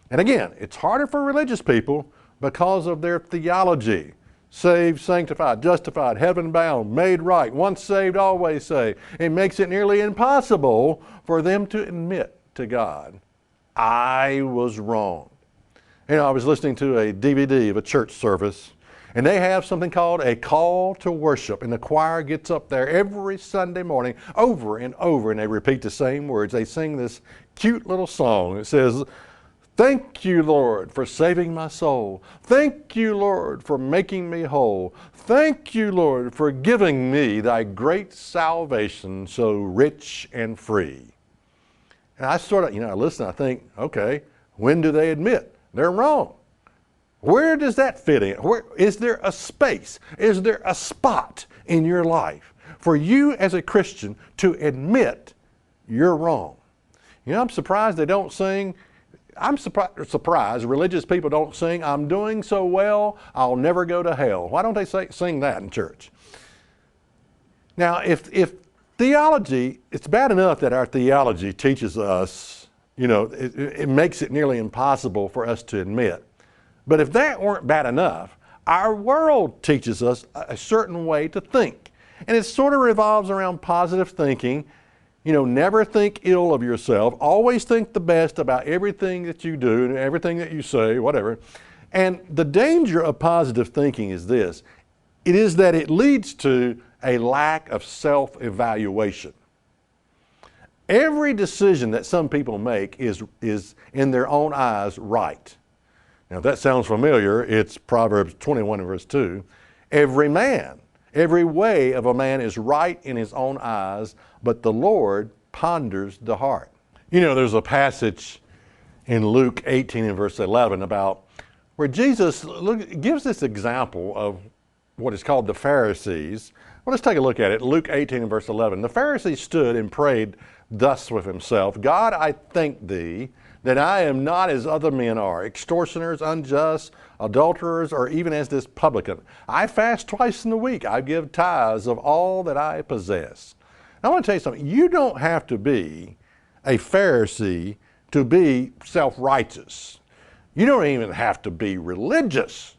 And again, it's harder for religious people because of their theology. Saved, sanctified, justified, heaven bound, made right, once saved, always saved. It makes it nearly impossible for them to admit to God, I was wrong. You know, I was listening to a DVD of a church service, and they have something called a call to worship, and the choir gets up there every Sunday morning over and over, and they repeat the same words. They sing this cute little song. It says, thank you, Lord, for saving my soul. Thank you, Lord, for making me whole. Thank you, Lord, for giving me thy great salvation so rich and free. And I sort of, I listen, I think, okay, when do they admit they're wrong? Where does that fit in? Where is there a space? Is there a spot in your life for you as a Christian to admit you're wrong? I'm surprised they don't sing. I'm surprised religious people don't sing, I'm doing so well, I'll never go to hell. Why don't they sing that in church? Now, if theology, it's bad enough that our theology teaches us, it makes it nearly impossible for us to admit. But if that weren't bad enough, our world teaches us a certain way to think. And it sort of revolves around positive thinking. Never think ill of yourself. Always think the best about everything that you do and everything that you say, whatever. And the danger of positive thinking is this. It is that it leads to a lack of self-evaluation. Every decision that some people make is in their own eyes right. Now, if that sounds familiar, it's Proverbs 21 and verse 2. Every way of a man is right in his own eyes, but the Lord ponders the heart. There's a passage in Luke 18 and verse 11 about where Jesus gives this example of what is called the Pharisees. Well, let's take a look at it. Luke 18 and verse 11. The Pharisee stood and prayed thus with himself, God, I thank thee that I am not as other men are, extortioners, unjust, adulterers, or even as this publican. I fast twice in the week. I give tithes of all that I possess. Now, I want to tell you something. You don't have to be a Pharisee to be self-righteous. You don't even have to be religious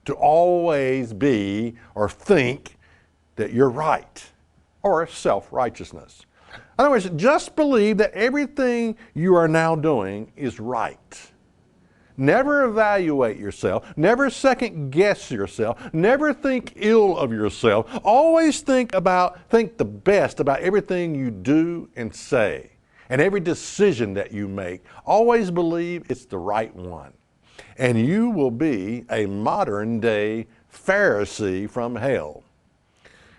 to always be or think that you're right, or self-righteousness. In other words, just believe that everything you are now doing is right. Never evaluate yourself. Never second guess yourself. Never think ill of yourself. Always think the best about everything you do and say, and every decision that you make. Always believe it's the right one. And you will be a modern day Pharisee from hell.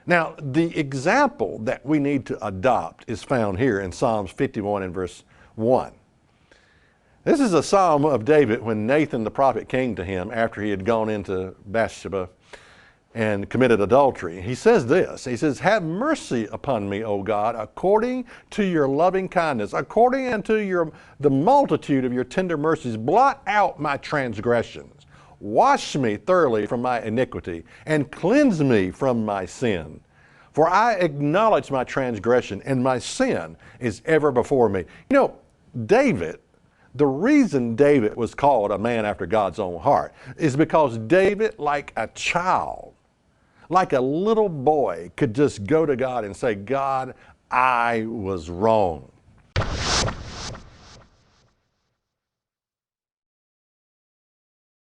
Now, the example that we need to adopt is found here in Psalms 51 and verse 1. This is a psalm of David when Nathan the prophet came to him after he had gone into Bathsheba and committed adultery. He says this, he says, have mercy upon me, O God, according to your loving kindness, according unto the multitude of your tender mercies, blot out my transgressions. Wash me thoroughly from my iniquity and cleanse me from my sin. For I acknowledge my transgression and my sin is ever before me. David, the reason David was called a man after God's own heart is because David, like a child, like a little boy, could just go to God and say, God, I was wrong.